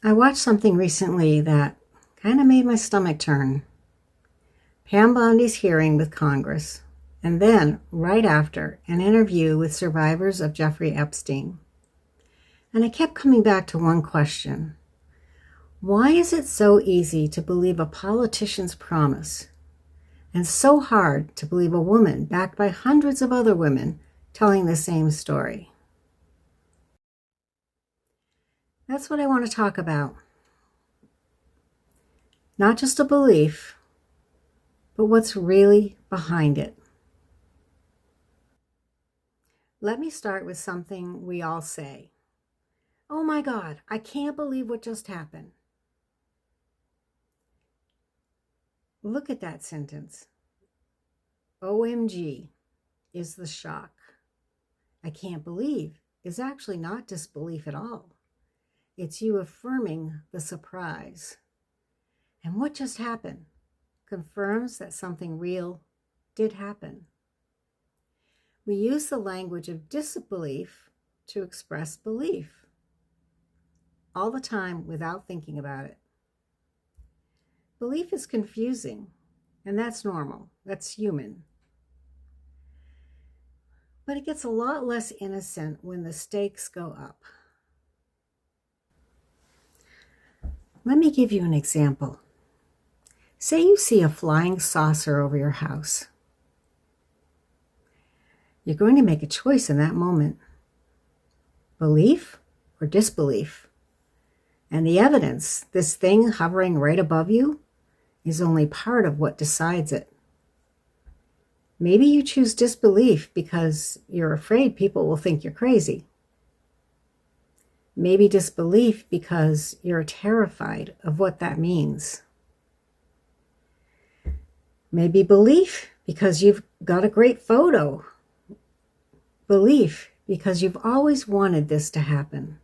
I watched something recently that kind of made my stomach turn. Pam Bondi's hearing with Congress, and then, right after, an interview with survivors of Jeffrey Epstein. And I kept coming back to one question. Why is it so easy to believe a politician's promise, and so hard to believe a woman backed by hundreds of other women telling the same story? That's what I want to talk about. Not just a belief, but what's really behind it. Let me start with something we all say. Oh my God, I can't believe what just happened. Look at that sentence. OMG is the shock. I can't believe is actually not disbelief at all. It's you affirming the surprise. And what just happened confirms that something real did happen. We use the language of disbelief to express belief all the time without thinking about it. Belief is confusing, and that's normal. That's human. But it gets a lot less innocent when the stakes go up. Let me give you an example. Say you see a flying saucer over your house. You're going to make a choice in that moment. Belief or disbelief? And the evidence, this thing hovering right above you, is only part of what decides it. Maybe you choose disbelief because you're afraid people will think you're crazy. Maybe disbelief because you're terrified of what that means. Maybe belief because you've got a great photo. Belief because you've always wanted this to happen.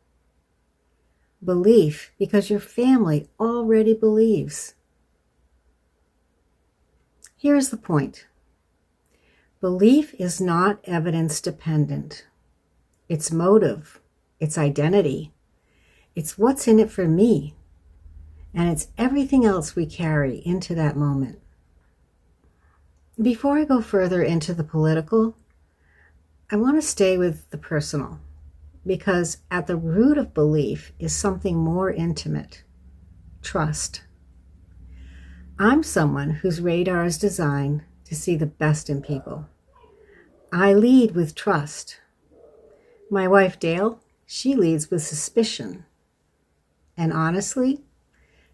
Belief because your family already believes. Here's the point. Belief is not evidence dependent. It's motive. It's identity. It's what's in it for me. And it's everything else we carry into that moment. Before I go further into the political, I want to stay with the personal, because at the root of belief is something more intimate: trust. I'm someone whose radar is designed to see the best in people. I lead with trust. My wife, Dale, she leads with suspicion. And honestly,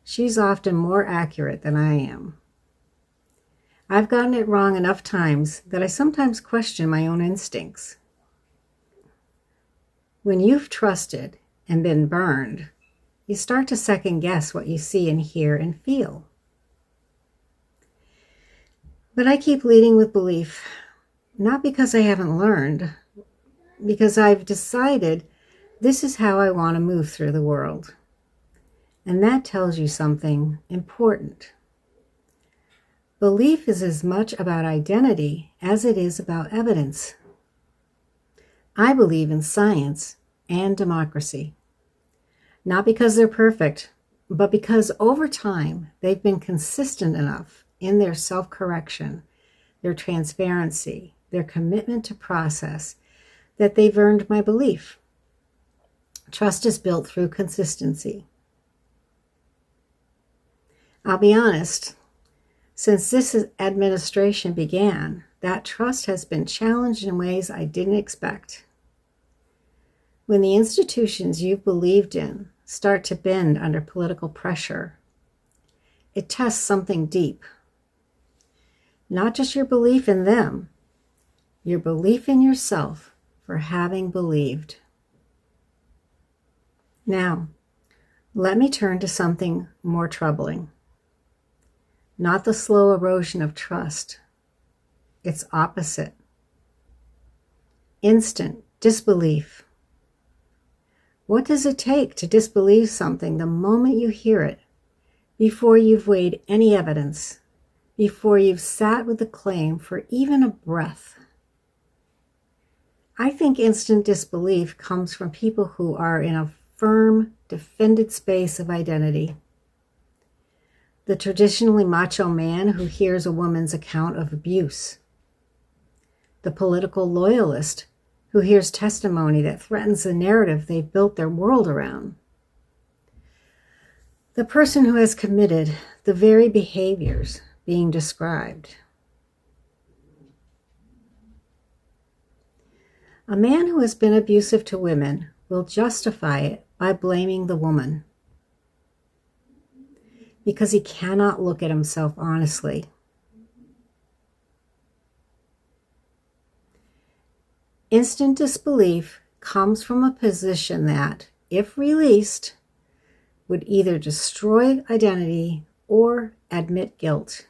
she's often more accurate than I am. I've gotten it wrong enough times that I sometimes question my own instincts. When you've trusted and been burned, you start to second guess what you see and hear and feel. But I keep leading with belief, not because I haven't learned, because I've decided this is how I want to move through the world. And that tells you something important. Belief is as much about identity as it is about evidence. I believe in science and democracy, not because they're perfect, but because over time they've been consistent enough in their self-correction, their transparency, their commitment to process, that they've earned my belief. Trust is built through consistency. I'll be honest, since this administration began, that trust has been challenged in ways I didn't expect. When the institutions you've believed in start to bend under political pressure, it tests something deep. Not just your belief in them, your belief in yourself for having believed. Now, let me turn to something more troubling. Not the slow erosion of trust. It's opposite. Instant disbelief. What does it take to disbelieve something the moment you hear it, before you've weighed any evidence, before you've sat with the claim for even a breath? I think instant disbelief comes from people who are in a firm defended space of identity. The traditionally macho man who hears a woman's account of abuse. The political loyalist who hears testimony that threatens the narrative they've built their world around. The person who has committed the very behaviors being described. A man who has been abusive to women will justify it by blaming the woman because he cannot look at himself honestly. Instant disbelief comes from a position that, if released, would either destroy identity or admit guilt.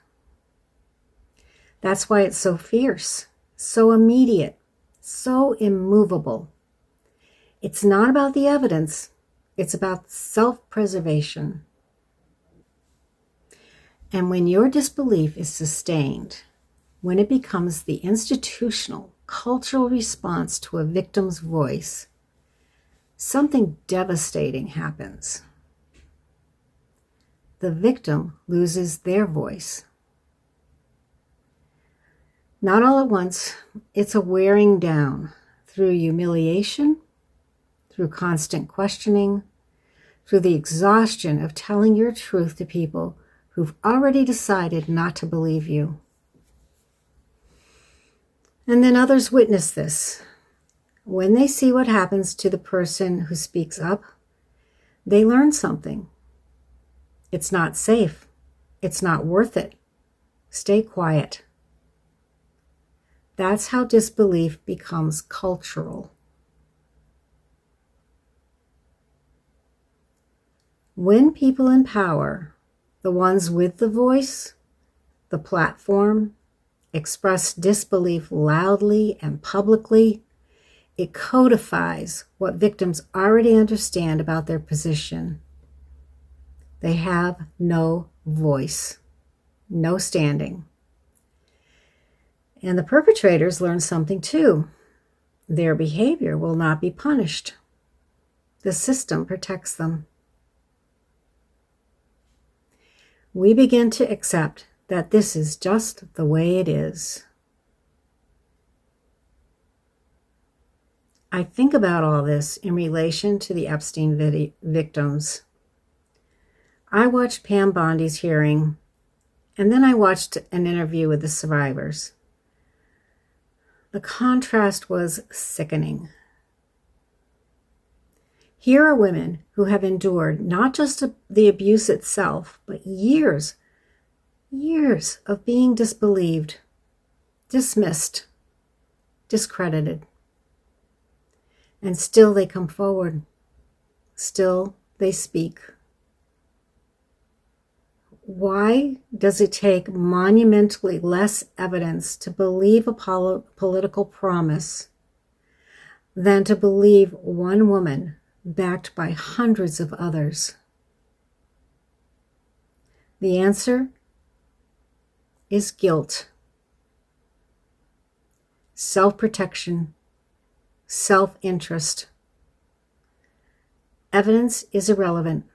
That's why it's so fierce, so immediate, so immovable. It's not about the evidence, it's about self-preservation. And when your disbelief is sustained, when it becomes the institutional, cultural response to a victim's voice, something devastating happens. The victim loses their voice. Not all at once, it's a wearing down through humiliation, through constant questioning, through the exhaustion of telling your truth to people who've already decided not to believe you. And then others witness this. When they see what happens to the person who speaks up, they learn something. It's not safe. It's not worth it. Stay quiet. That's how disbelief becomes cultural. When people in power, the ones with the voice, the platform, express disbelief loudly and publicly, it codifies what victims already understand about their position. They have no voice, no standing. And the perpetrators learn something too. Their behavior will not be punished. The system protects them. We begin to accept that this is just the way it is. I think about all this in relation to the Epstein victims. I watched Pam Bondi's hearing, and then I watched an interview with the survivors. The contrast was sickening. Here are women who have endured not just the abuse itself, but years of being disbelieved, dismissed, discredited. And still they come forward. Still they speak. Why does it take monumentally less evidence to believe a political promise than to believe one woman backed by hundreds of others? The answer is guilt, self-protection, self-interest. Evidence is irrelevant.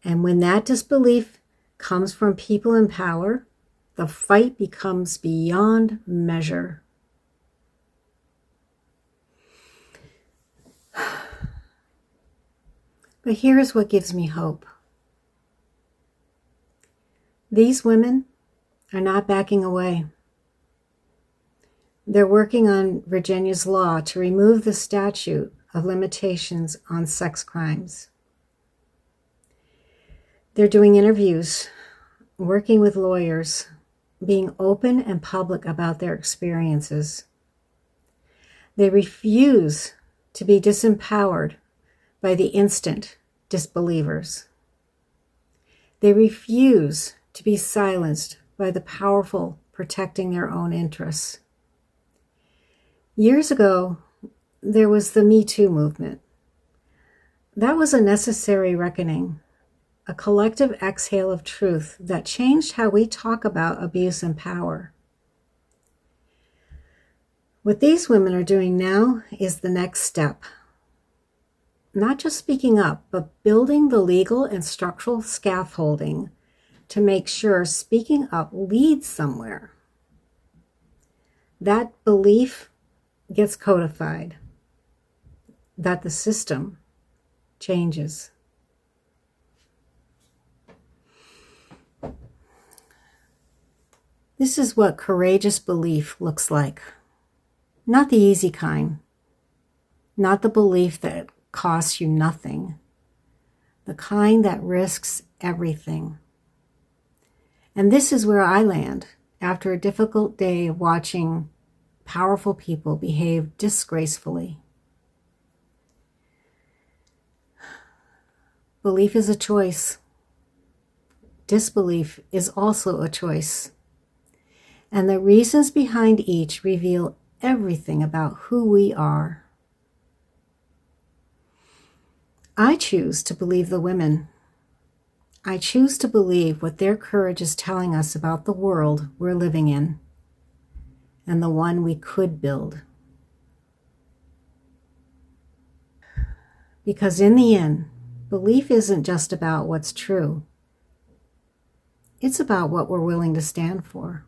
And when that disbelief comes from people in power, the fight becomes beyond measure. But here's what gives me hope. These women are not backing away. They're working on Virginia's law to remove the statute of limitations on sex crimes. They're doing interviews, working with lawyers, being open and public about their experiences. They refuse to be disempowered by the instant disbelievers. They refuse to be silenced by the powerful protecting their own interests. Years ago, there was the Me Too movement. That was a necessary reckoning, a collective exhale of truth that changed how we talk about abuse and power. What these women are doing now is the next step. not just speaking up, but building the legal and structural scaffolding to make sure speaking up leads somewhere. That belief gets codified, that the system changes. This is what courageous belief looks like. Not the easy kind, not the belief that costs you nothing, the kind that risks everything. And this is where I land after a difficult day of watching powerful people behave disgracefully. Belief is a choice. Disbelief is also a choice. And the reasons behind each reveal everything about who we are. I choose to believe the women. I choose to believe what their courage is telling us about the world we're living in and the one we could build. Because in the end, belief isn't just about what's true. It's about what we're willing to stand for.